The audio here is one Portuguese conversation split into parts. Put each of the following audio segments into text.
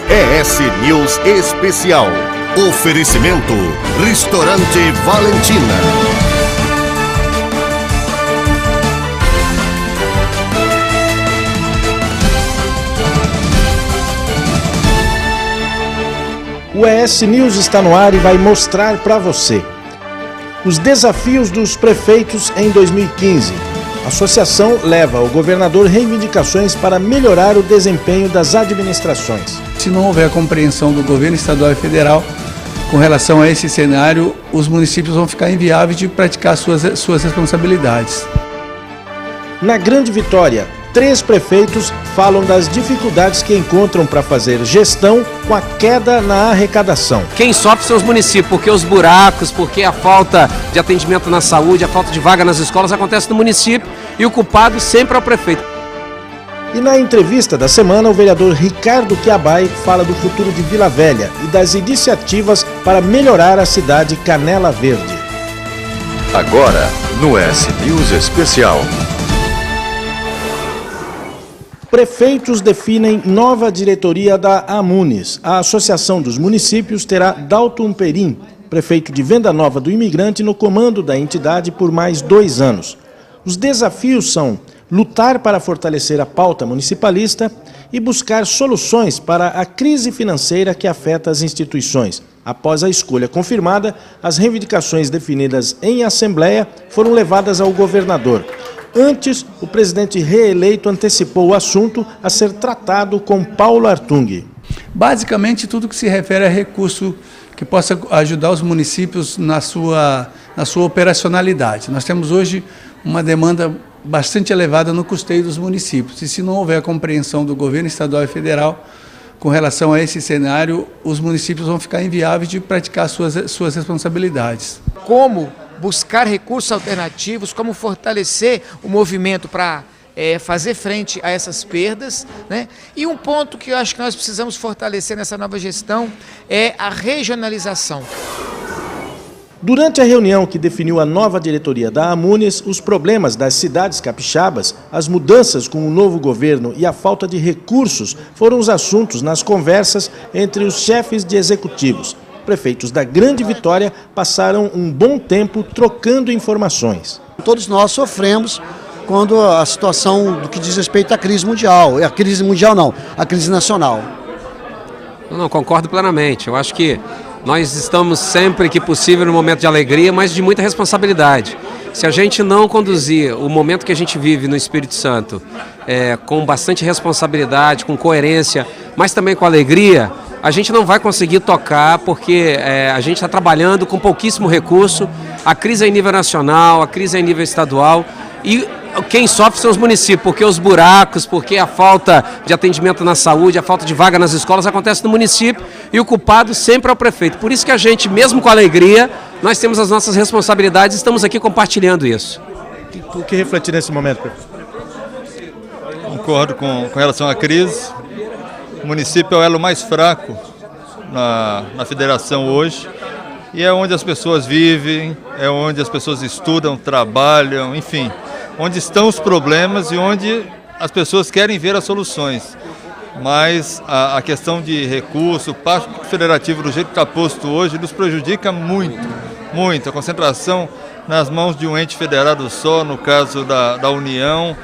ES News Especial. Oferecimento Restaurante Valentina. O ES News está no ar e vai mostrar para você os desafios dos prefeitos em 2015. A associação leva ao governador reivindicações para melhorar o desempenho das administrações. Se não houver compreensão do governo estadual e federal com relação a esse cenário, os municípios vão ficar inviáveis de praticar suas responsabilidades. Na Grande Vitória, 3 prefeitos falam das dificuldades que encontram para fazer gestão com a queda na arrecadação. Quem sofre são os municípios, porque os buracos, porque a falta de atendimento na saúde, a falta de vaga nas escolas acontece no município e o culpado sempre é o prefeito. E na entrevista da semana, o vereador Ricardo Chiabai fala do futuro de Vila Velha e das iniciativas para melhorar a cidade Canela Verde. Agora, no ES News Especial. Prefeitos definem nova diretoria da Amunis. A Associação dos Municípios terá Dalton Perim, prefeito de Venda Nova do Imigrante, no comando da entidade por mais 2 anos. Os desafios são lutar para fortalecer a pauta municipalista e buscar soluções para a crise financeira que afeta as instituições. Após a escolha confirmada, as reivindicações definidas em assembleia foram levadas ao governador. Antes, o presidente reeleito antecipou o assunto a ser tratado com Paulo Artung. Basicamente, tudo que se refere a recurso que possa ajudar os municípios na sua operacionalidade. Nós temos hoje uma demanda bastante elevada no custeio dos municípios. E se não houver compreensão do governo estadual e federal com relação a esse cenário, os municípios vão ficar inviáveis de praticar suas responsabilidades. Como buscar recursos alternativos, como fortalecer o movimento para fazer frente a essas perdas, né? E um ponto que eu acho que nós precisamos fortalecer nessa nova gestão é a regionalização. Durante a reunião que definiu a nova diretoria da Amunis, os problemas das cidades capixabas, as mudanças com o novo governo e a falta de recursos foram os assuntos nas conversas entre os chefes de executivos. Prefeitos da Grande Vitória passaram um bom tempo trocando informações. Todos nós sofremos quando a situação do que diz respeito à crise mundial. A crise mundial não, a crise nacional. Não, concordo plenamente. Eu acho que nós estamos sempre que possível no momento de alegria, mas de muita responsabilidade. Se a gente não conduzir o momento que a gente vive no Espírito Santo com bastante responsabilidade, com coerência, mas também com alegria, a gente não vai conseguir tocar porque a gente está trabalhando com pouquíssimo recurso, a crise é em nível nacional, a crise é em nível estadual e quem sofre são os municípios, porque os buracos, porque a falta de atendimento na saúde, a falta de vaga nas escolas acontece no município e o culpado sempre é o prefeito. Por isso que a gente, mesmo com alegria, nós temos as nossas responsabilidades e estamos aqui compartilhando isso. O que refletir nesse momento, prefeito? Concordo com relação à crise. O município é o elo mais fraco na federação hoje e é onde as pessoas vivem, é onde as pessoas estudam, trabalham, enfim, onde estão os problemas e onde as pessoas querem ver as soluções. Mas a questão de recurso, o Pacto Federativo do jeito que está posto hoje, nos prejudica muito, muito. A concentração nas mãos de um ente federado só, no caso da União,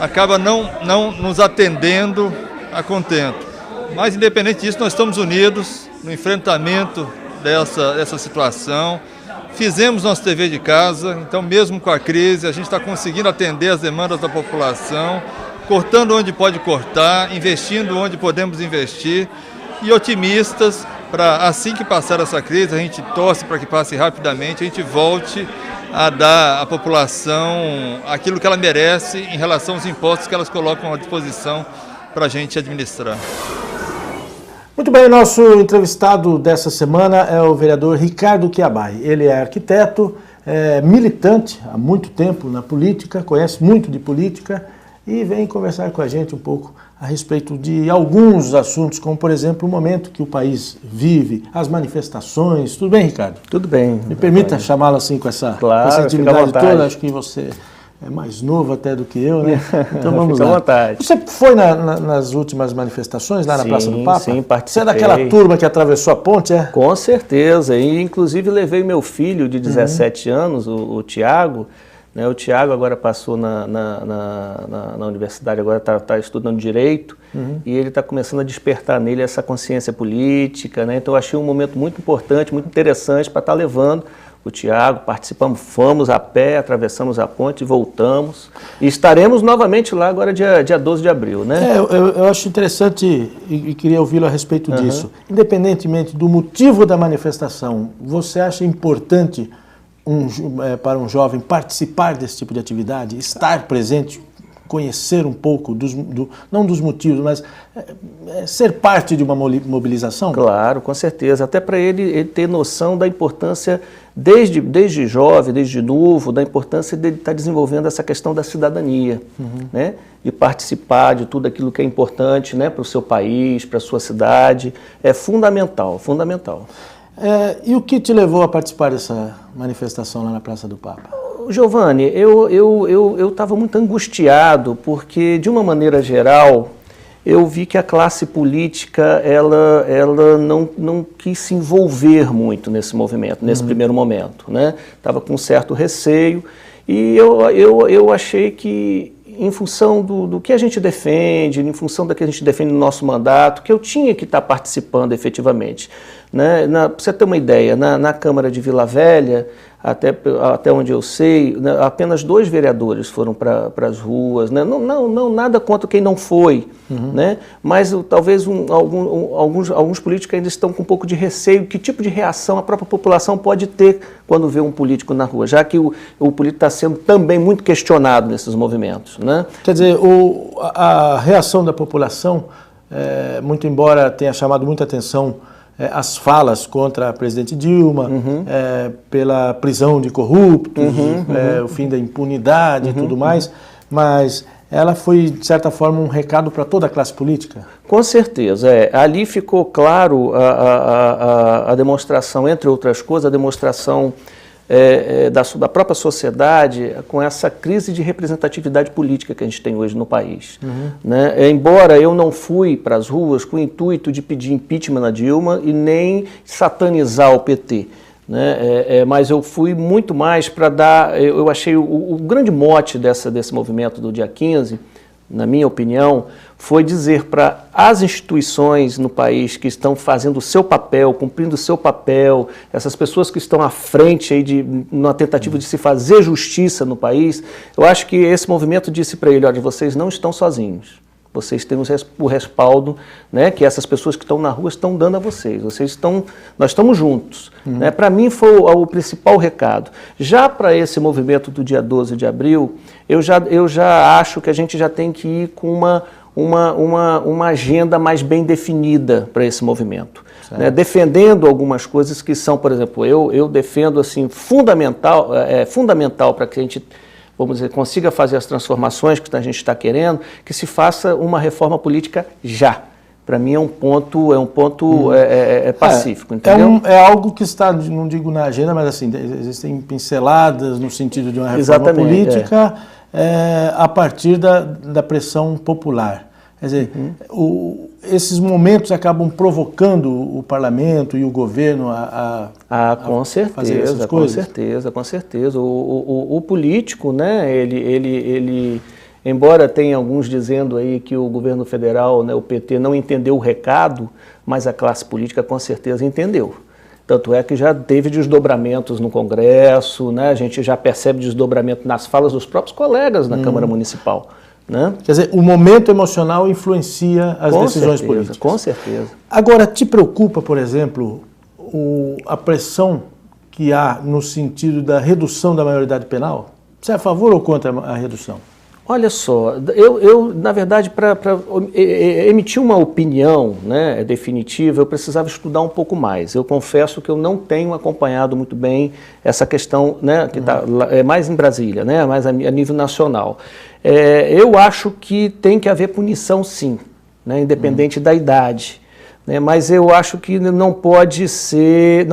acaba não nos atendendo a contento. Mas, independente disso, nós estamos unidos no enfrentamento dessa situação. Fizemos nosso dever de casa, então, mesmo com a crise, a gente está conseguindo atender as demandas da população, cortando onde pode cortar, investindo onde podemos investir e otimistas para, assim que passar essa crise, a gente torce para que passe rapidamente, a gente volte a dar à população aquilo que ela merece em relação aos impostos que elas colocam à disposição para a gente administrar. Muito bem, nosso entrevistado dessa semana é o vereador Ricardo Chiabai. Ele é arquiteto, militante há muito tempo na política, conhece muito de política e vem conversar com a gente um pouco a respeito de alguns assuntos, como, por exemplo, o momento que o país vive, as manifestações. Tudo bem, Ricardo? Tudo bem. Me permita chamá-lo assim com essa intimidade toda, acho que você é mais novo até do que eu, né? Então vamos Fica lá. à vontade. Você foi nas últimas manifestações lá na Praça do Papa? Sim, participei. Você é daquela turma que atravessou a ponte, é? Com certeza, e inclusive levei meu filho de 17 anos, o Tiago, né? O Tiago agora passou na universidade, agora está estudando Direito, e ele está começando a despertar nele essa consciência política, né? Então eu achei um momento muito importante, muito interessante para estar levando o Tiago, participamos, fomos a pé, atravessamos a ponte e voltamos. E estaremos novamente lá agora dia 12 de abril, né? Eu acho interessante e queria ouvi-lo a respeito disso. Independentemente do motivo da manifestação, você acha importante para um jovem participar desse tipo de atividade, estar presente, conhecer um pouco, não dos motivos, mas ser parte de uma mobilização? Claro, com certeza. Até para ele ter noção da importância, desde jovem, desde novo, da importância de estar desenvolvendo essa questão da cidadania, né? De participar de tudo aquilo que é importante, né, para o seu país, para a sua cidade. É fundamental, fundamental. E o que te levou a participar dessa manifestação lá na Praça do Papa? Giovanni, eu estava muito angustiado porque, de uma maneira geral, eu vi que a classe política ela não quis se envolver muito nesse movimento, nesse primeiro momento, né? Estava com um certo receio e eu achei que, em função do que a gente defende, em função do que a gente defende no nosso mandato, que eu tinha que estar participando efetivamente. Né? Para você ter uma ideia, na Câmara de Vila Velha, até onde eu sei, né, apenas 2 vereadores foram para as ruas, né? Não, nada contra quem não foi, né? Mas talvez alguns políticos ainda estão com um pouco de receio, que tipo de reação a própria população pode ter quando vê um político na rua, já que o político está sendo também muito questionado nesses movimentos, né? Quer dizer, a reação da população, muito embora tenha chamado muita atenção as falas contra a presidente Dilma, pela prisão de corruptos, o fim da impunidade e tudo mais, mas ela foi, de certa forma, um recado para toda a classe política? Com certeza. Ali ficou claro a demonstração, entre outras coisas, a demonstração da própria sociedade com essa crise de representatividade política que a gente tem hoje no país. Né? Embora eu não fui para as ruas com o intuito de pedir impeachment na Dilma e nem satanizar o PT, né? Mas eu fui muito mais para dar, eu achei o grande mote desse movimento do dia 15, na minha opinião, foi dizer para as instituições no país que estão fazendo o seu papel, cumprindo o seu papel, essas pessoas que estão à frente aí numa tentativa de se fazer justiça no país, eu acho que esse movimento disse para ele, olha, vocês não estão sozinhos. Vocês têm o respaldo, né, que essas pessoas que estão na rua estão dando a vocês. Nós estamos juntos. Né? Para mim foi o principal recado. Já para esse movimento do dia 12 de abril, eu já acho que a gente já tem que ir com uma agenda mais bem definida para esse movimento. Né? Defendendo algumas coisas que são, por exemplo, eu defendo assim, fundamental para que a gente, vamos dizer, consiga fazer as transformações que a gente está querendo, que se faça uma reforma política já. Para mim é um ponto pacífico, entendeu? É algo que está, não digo na agenda, mas assim, existem pinceladas no sentido de uma reforma política a partir da pressão popular. Quer dizer, esses momentos acabam provocando o parlamento e o governo com certeza, fazer essas coisas? Com certeza. O político, né, ele, embora tenha alguns dizendo aí que o governo federal, né, o PT, não entendeu o recado, mas a classe política com certeza entendeu. Tanto é que já teve desdobramentos no Congresso, né, a gente já percebe desdobramento nas falas dos próprios colegas na Câmara Municipal. Né? Quer dizer, o momento emocional influencia as decisões políticas. Com certeza. Agora, te preocupa, por exemplo, a pressão que há no sentido da redução da maioridade penal? Você é a favor ou contra a redução? Olha só, eu na verdade, para emitir uma opinião, né, definitiva, eu precisava estudar um pouco mais. Eu confesso que eu não tenho acompanhado muito bem essa questão, né, que está mais em Brasília, né, mais a nível nacional. Eu acho que tem que haver punição, sim, né, independente da idade. né? Mas eu acho que não pode ser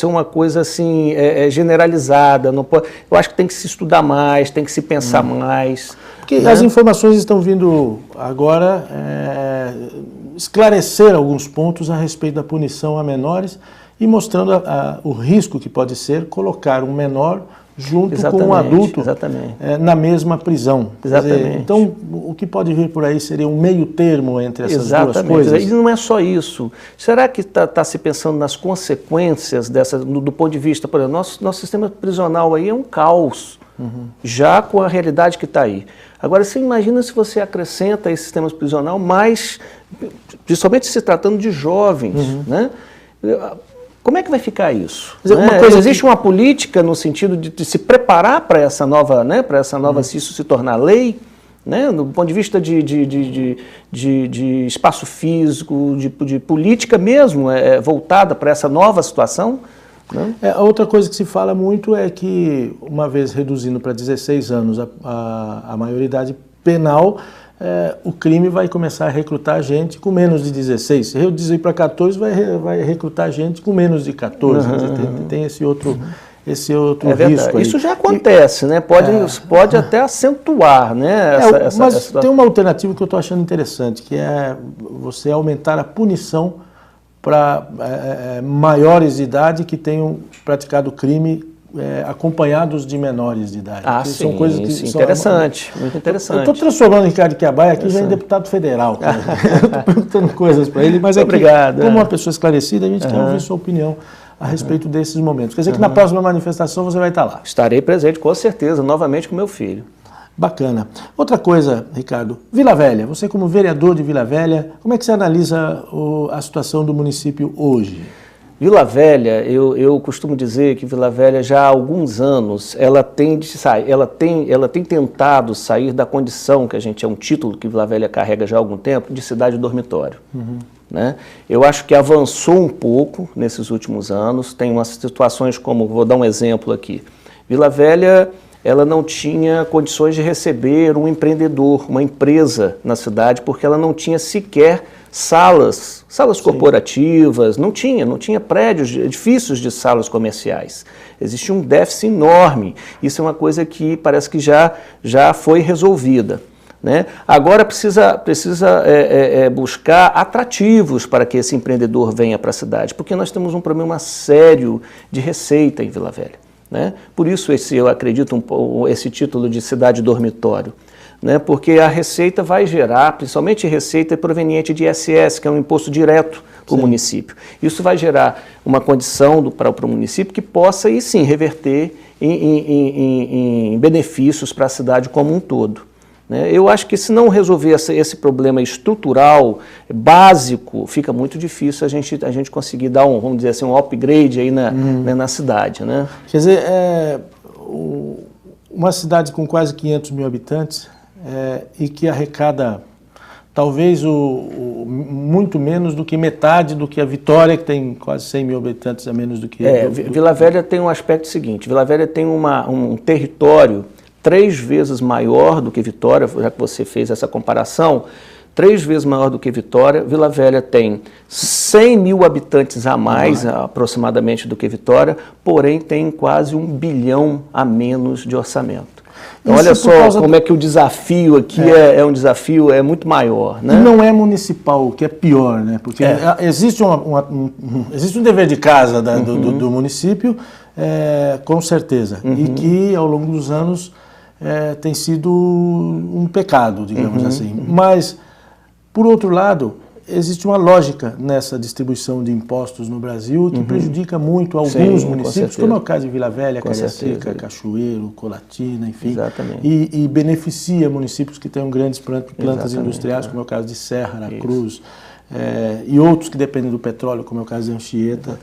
uma coisa assim generalizada. Não pode, eu acho que tem que se estudar mais, tem que se pensar mais. Porque né? as informações estão vindo agora esclarecer alguns pontos a respeito da punição a menores e mostrando o risco que pode ser colocar um menor junto com um adulto na mesma prisão. Exatamente. Dizer, então, o que pode vir por aí seria um meio termo entre essas duas coisas? E não é só isso. Será que está se pensando nas consequências do ponto de vista, por exemplo, nosso sistema prisional aí é um caos, já com a realidade que está aí. Agora, você imagina se você acrescenta esse sistema prisional mais, principalmente se tratando de jovens, né? Como é que vai ficar isso? Existe uma política no sentido de se preparar para essa nova, se isso se tornar lei, né? Do ponto de vista de espaço físico, de política mesmo, voltada para essa nova situação? Né? Outra coisa que se fala muito é que, uma vez reduzindo para 16 anos a maioridade penal, o crime vai começar a recrutar gente com menos de 16. Se reduzir para 14, vai recrutar gente com menos de 14. Tem esse outro risco aí. Isso já acontece, né? Pode até acentuar, né? Mas tem uma alternativa que eu estou achando interessante, que é você aumentar a punição para maiores de idade que tenham praticado crime acompanhados de menores de idade. Sim, são coisas que interessante, muito interessante. Eu estou transformando o Ricardo Quiabay aqui já em deputado federal. Eu estou perguntando coisas para ele, mas obrigado, como uma pessoa esclarecida, a gente quer ouvir sua opinião a respeito desses momentos. Quer dizer que na próxima manifestação você vai estar lá. Estarei presente, com certeza, novamente com meu filho. Bacana. Outra coisa, Ricardo, Vila Velha, você como vereador de Vila Velha, como é que você analisa a situação do município hoje? Vila Velha, eu costumo dizer que Vila Velha já há alguns anos, ela tem tentado sair da condição, que a gente é um título que Vila Velha carrega já há algum tempo, de cidade dormitório. Né? Eu acho que avançou um pouco nesses últimos anos, tem umas situações como, vou dar um exemplo aqui, Vila Velha, ela não tinha condições de receber um empreendedor, uma empresa na cidade, porque ela não tinha sequer salas corporativas, não tinha prédios, edifícios de salas comerciais. Existia um déficit enorme. Isso é uma coisa que parece que já foi resolvida. Né? Agora precisa buscar atrativos para que esse empreendedor venha para a cidade, porque nós temos um problema sério de receita em Vila Velha. Né? Por isso eu acredito esse título de cidade dormitório. Né, porque a receita vai gerar, principalmente receita proveniente de ISS, que é um imposto direto para o município. Isso vai gerar uma condição para o município que possa, aí sim, reverter em benefícios para a cidade como um todo. Né? Eu acho que se não resolver esse problema estrutural, básico, fica muito difícil a gente conseguir dar vamos dizer assim, um upgrade aí na cidade. Né? Quer dizer, uma cidade com quase 500 mil habitantes, e que arrecada talvez muito menos do que metade do que a Vitória, que tem quase 100 mil habitantes a menos do que... Vila Velha tem um aspecto seguinte, Vila Velha tem um território 3 vezes maior do que Vitória, já que você fez essa comparação, 3 vezes maior do que Vitória. Vila Velha tem 100 mil habitantes a mais, aproximadamente, do que Vitória, porém tem quase 1 bilhão a menos de orçamento. Então, olha só como é que o desafio aqui é um desafio muito maior. Né? E não é municipal, o que é pior, né? Porque existe um dever de casa do município, com certeza, e que ao longo dos anos tem sido um pecado, digamos assim. Mas, por outro lado, existe uma lógica nessa distribuição de impostos no Brasil que prejudica muito alguns municípios, como é o caso de Vila Velha, Cariacica, Cachoeiro, Colatina, enfim, e beneficia municípios que têm grandes plantas industriais, como é o caso de Serra, Aracruz, e outros que dependem do petróleo, como é o caso de Anchieta,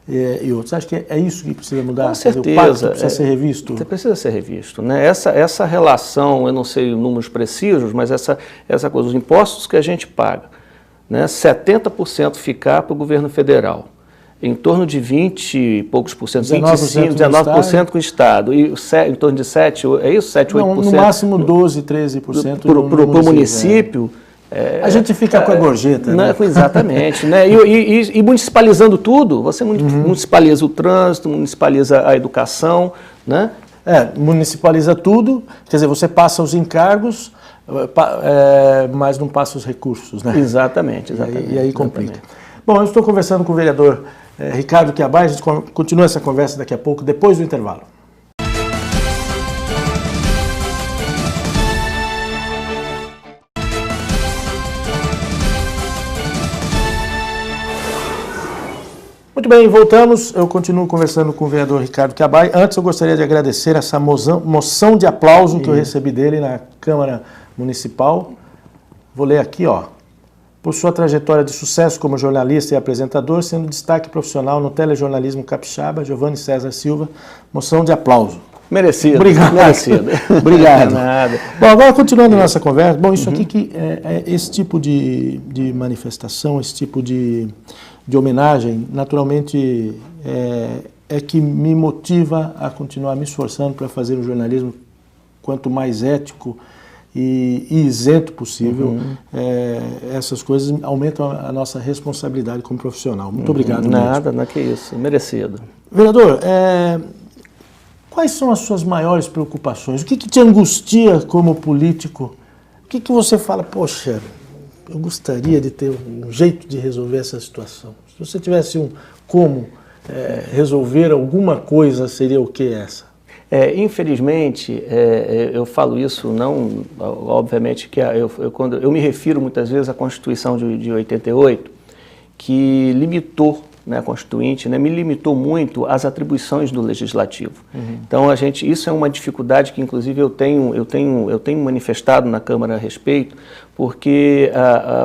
e outros. Acho que é isso que precisa mudar? Com certeza. O pacto precisa ser revisto? Precisa ser revisto. Né? Essa relação, eu não sei números precisos, mas essa coisa, os impostos que a gente paga, né, 70% ficar para o governo federal, em torno de 20 e poucos por cento, 19% com o Estado, e em torno de 7, é isso? 7, 8%? Não, no máximo 12, 13% para o município. A gente fica com a gorjeta, né? Exatamente. Né? E municipalizando tudo, você municipaliza o trânsito, municipaliza a educação, né? Municipaliza tudo, quer dizer, você passa os encargos, mas não passa os recursos, né? Exatamente. E aí complica. Bom, eu estou conversando com o vereador Ricardo Chiabai, a gente continua essa conversa daqui a pouco, depois do intervalo. Muito bem, voltamos. Eu continuo conversando com o vereador Ricardo Chiabai. Antes eu gostaria de agradecer essa moção de aplauso que eu recebi dele na Câmara Municipal. Vou ler aqui, ó. Por sua trajetória de sucesso como jornalista e apresentador, sendo destaque profissional no telejornalismo capixaba, Giovanni César Silva, moção de aplauso. Merecido. Obrigado. Merecido. Obrigado. Nada. Bom, agora continuando a nossa conversa, bom, isso aqui que esse tipo de manifestação, esse tipo de homenagem, naturalmente é que me motiva a continuar me esforçando para fazer um jornalismo quanto mais ético e isento possível. Essas coisas aumentam a nossa responsabilidade como profissional. Muito obrigado. Nada, não é que isso. Merecido. Vereador, quais são as suas maiores preocupações? O que te angustia como político? O que você fala, poxa, eu gostaria de ter um jeito de resolver essa situação? Se você tivesse como resolver alguma coisa, seria o que essa? Infelizmente, eu falo isso não, obviamente, que quando eu me refiro muitas vezes à Constituição de 88, que limitou, né, a Constituinte, né, me limitou muito às atribuições do Legislativo. Então, isso é uma dificuldade que, inclusive, eu tenho manifestado na Câmara a respeito, porque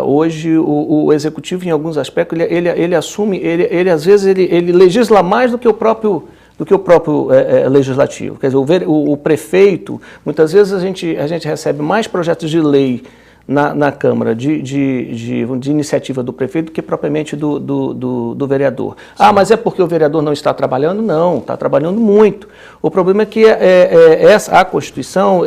hoje o Executivo, em alguns aspectos, ele assume, ele às vezes, ele legisla mais do que o próprio Legislativo. Quer dizer, o prefeito, muitas vezes a gente recebe mais projetos de lei na Câmara de iniciativa do prefeito do que propriamente do vereador. Sim. Mas é porque o vereador não está trabalhando? Não, está trabalhando muito. O problema é que a Constituição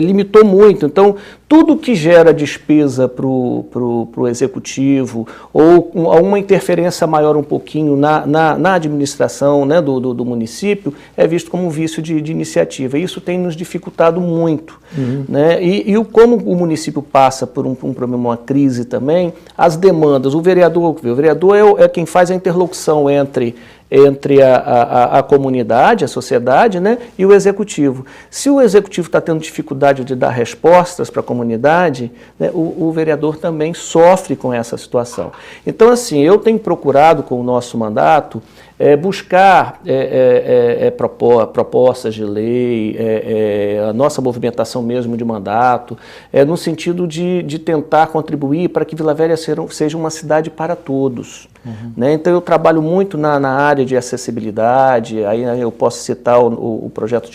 limitou muito. Então, tudo que gera despesa para o Executivo ou uma interferência maior um pouquinho na administração, né, do município é visto como um vício de iniciativa. E isso tem nos dificultado muito. Né? Como o município passa por um problema, uma crise também, as demandas, o vereador é quem faz a interlocução entre a comunidade, a sociedade, né, e o Executivo. Se o Executivo está tendo dificuldade de dar respostas para a comunidade, né, o vereador também sofre com essa situação. Então, assim, eu tenho procurado com o nosso mandato buscar propostas de lei, a nossa movimentação mesmo de mandato, no sentido de tentar contribuir para que Vila Velha seja uma cidade para todos. Né? Então eu trabalho muito na área de acessibilidade, aí eu posso citar o projeto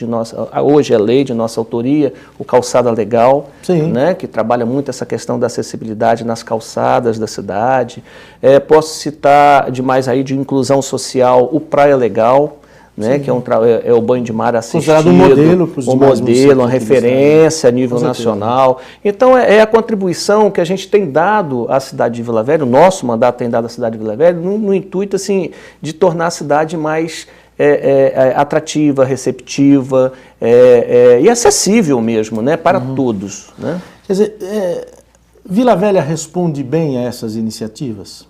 hoje é lei de nossa autoria, o Calçada Legal, né? Que trabalha muito essa questão da acessibilidade nas calçadas da cidade. Posso citar demais aí de inclusão social, o Praia Legal, né, que é o banho de mar assistido, considerado um modelo, uma referência a nível nacional. Então, é a contribuição que a gente tem dado à cidade de Vila Velha, o nosso mandato tem dado à cidade de Vila Velha, no intuito assim, de tornar a cidade mais atrativa, receptiva e acessível mesmo, né, para todos. Né? Quer dizer, Vila Velha responde bem a essas iniciativas?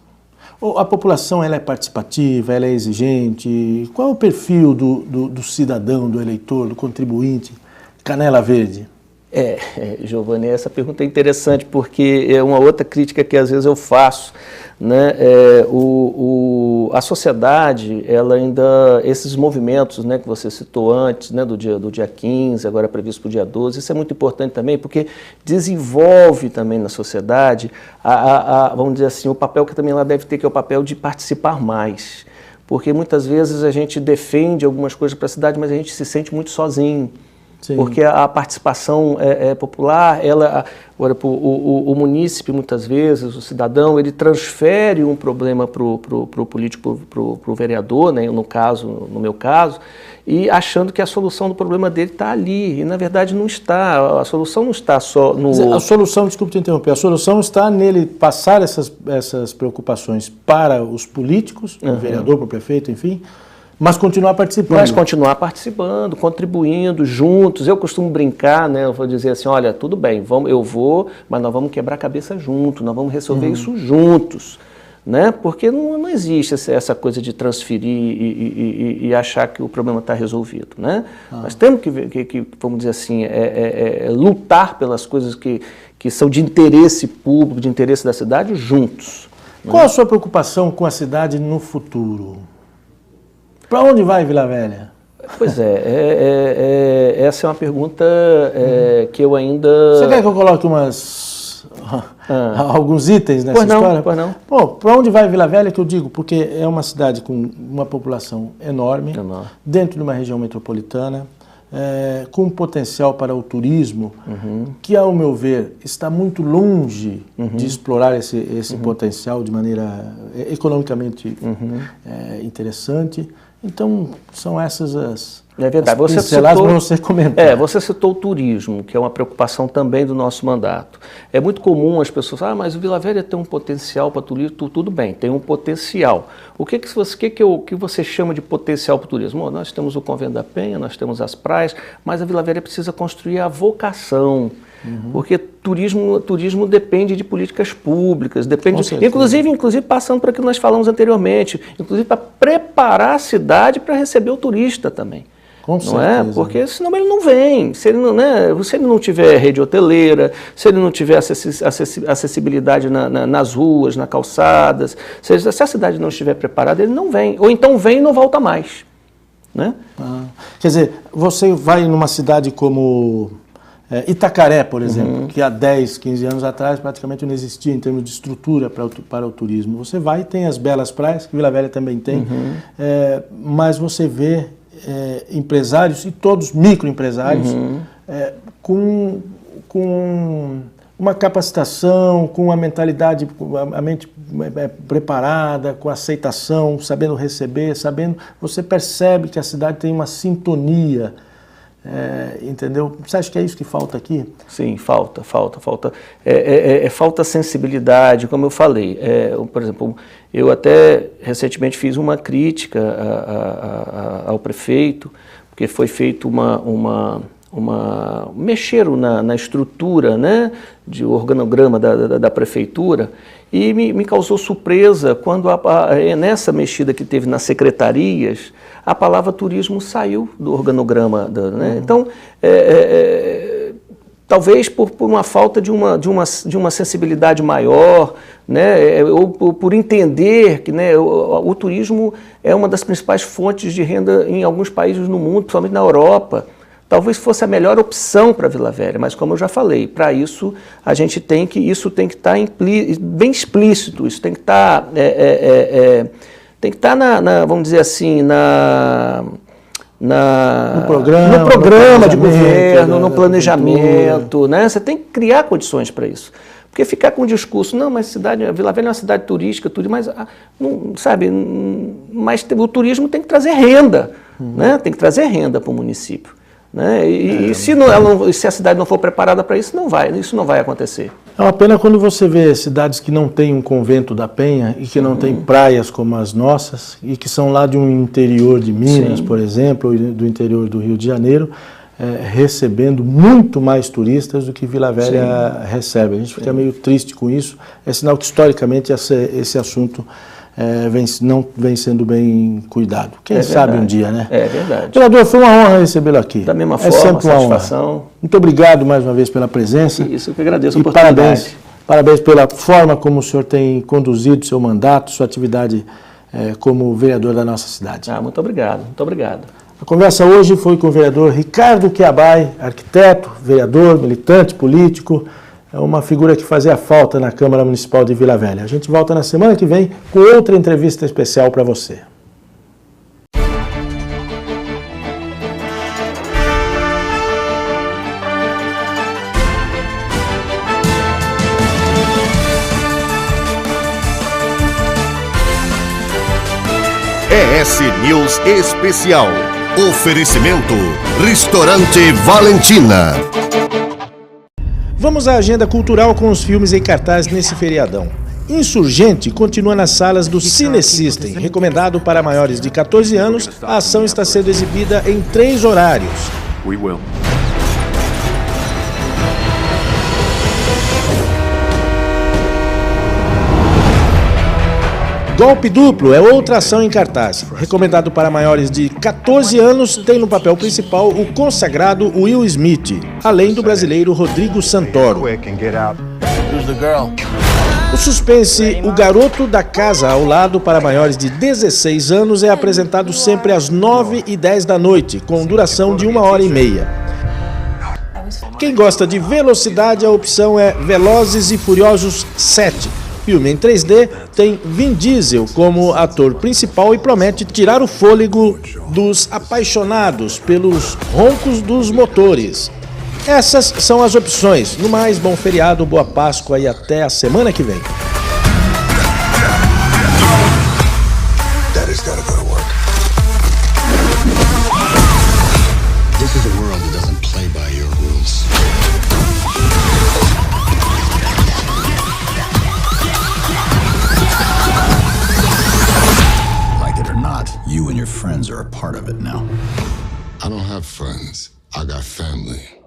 A população ela é participativa, ela é exigente? Qual é o perfil do cidadão, do eleitor, do contribuinte Canela Verde? Giovanni, essa pergunta é interessante porque é uma outra crítica que às vezes eu faço. Né? A sociedade, ela ainda, esses movimentos, né, que você citou antes, né, do dia 15, agora previsto para o dia 12, isso é muito importante também porque desenvolve também na sociedade, vamos dizer assim, o papel que também ela deve ter, que é o papel de participar mais. Porque muitas vezes a gente defende algumas coisas para a cidade, mas a gente se sente muito sozinho. Sim. Porque a participação popular, o munícipe, muitas vezes, o cidadão, ele transfere um problema para o político, para o vereador, né, no meu caso, e achando que a solução do problema dele está ali. E, na verdade, não está. A solução não está só no... A solução, desculpe te interromper, a solução está nele passar essas preocupações para os políticos, para o vereador, para o prefeito, enfim, mas continuar participando. Mas continuar participando, contribuindo, juntos. Eu costumo brincar, né? Eu vou dizer assim, olha, tudo bem, eu vou, mas nós vamos quebrar a cabeça juntos, nós vamos resolver isso juntos. Né? Porque não existe essa coisa de transferir e achar que o problema está resolvido. Né? Nós temos que, vamos dizer assim, lutar pelas coisas que são de interesse público, de interesse da cidade, juntos. Qual a sua preocupação com a cidade no futuro? Para onde vai Vila Velha? Pois essa é uma pergunta que eu ainda... Você quer que eu coloque alguns itens nessa história? Pois não. Bom, para onde vai Vila Velha que eu digo? Porque é uma cidade com uma população enorme, dentro de uma região metropolitana, com potencial para o turismo, que, ao meu ver, está muito longe de explorar esse potencial de maneira economicamente interessante. Então, são essas as pinceladas para você comentar. Você citou o turismo, que é uma preocupação também do nosso mandato. É muito comum as pessoas falarem, mas o Vila Velha tem um potencial para turismo. Tudo bem, tem um potencial. O que você chama de potencial para o turismo? Bom, nós temos o Convento da Penha, nós temos as praias, mas a Vila Velha precisa construir a vocação. Porque turismo depende de políticas públicas, inclusive passando para o que nós falamos anteriormente, inclusive para preparar a cidade para receber o turista também. Com certeza. Porque senão ele não vem. Se ele não tiver rede hoteleira, se ele não tiver acessibilidade nas ruas, nas calçadas, se a cidade não estiver preparada, ele não vem. Ou então vem e não volta mais. Né? Quer dizer, você vai numa cidade como Itacaré, por exemplo, que há 10, 15 anos atrás praticamente não existia em termos de estrutura para o turismo. Você vai e tem as belas praias, que Vila Velha também tem, mas você vê empresários, e todos microempresários, com uma capacitação, com a mentalidade, a mente preparada, com aceitação, sabendo receber, você percebe que a cidade tem uma sintonia. Entendeu? Você acha que é isso que falta aqui? Sim, falta. Falta sensibilidade, como eu falei. Por exemplo, eu até recentemente fiz uma crítica ao prefeito, porque foi feito mexeram na estrutura, né, de organograma da prefeitura, e me causou surpresa quando nessa mexida que teve nas secretarias, a palavra turismo saiu do organograma. Né? Então, talvez por uma falta de uma sensibilidade maior, né, ou por entender que, né, o turismo é uma das principais fontes de renda em alguns países no mundo, principalmente na Europa. Talvez fosse a melhor opção para Vila Velha, mas como eu já falei, para isso isso tem que estar bem explícito, isso tem que estar, vamos dizer assim, no programa de governo, no planejamento, né? Você tem que criar condições para isso. Porque ficar com o discurso, não, mas Vila Velha é uma cidade turística, mas o turismo tem que trazer renda, né? Tem que trazer renda para o município. Né? E se a cidade não for preparada para isso, isso não vai acontecer. É uma pena quando você vê cidades que não têm um Convento da Penha e que não têm praias como as nossas e que são lá de um interior de Minas, por exemplo, ou do interior do Rio de Janeiro, recebendo muito mais turistas do que Vila Velha recebe. A gente fica meio triste com isso. É sinal que historicamente esse assunto não vem sendo bem cuidado. Quem sabe um dia, né? É verdade. Vereador, foi uma honra recebê-lo aqui. Da mesma forma, sempre uma satisfação. Honra. Muito obrigado mais uma vez pela presença. Isso que eu agradeço a oportunidade. Parabéns pela forma como o senhor tem conduzido seu mandato, sua atividade como vereador da nossa cidade. Muito obrigado, muito obrigado. A conversa hoje foi com o vereador Ricardo Quiabai, arquiteto, vereador, militante, político. É uma figura que fazia falta na Câmara Municipal de Vila Velha. A gente volta na semana que vem com outra entrevista especial para você. ES News Especial. Oferecimento Restaurante Valentina. Vamos à agenda cultural com os filmes em cartaz nesse feriadão. Insurgente continua nas salas do Cine System. Recomendado para maiores de 14 anos, a ação está sendo exibida em 3 horários. Golpe Duplo é outra ação em cartaz. Recomendado para maiores de 14 anos, tem no papel principal o consagrado Will Smith, além do brasileiro Rodrigo Santoro. O suspense O Garoto da Casa ao Lado para maiores de 16 anos é apresentado sempre às 9h10 da noite, com duração de 1h30. Quem gosta de velocidade, a opção é Velozes e Furiosos 7. Filme em 3D, tem Vin Diesel como ator principal e promete tirar o fôlego dos apaixonados pelos roncos dos motores. Essas são as opções. No mais, bom feriado, boa Páscoa e até a semana que vem. You and your friends are a part of it now. I don't have friends. I got family.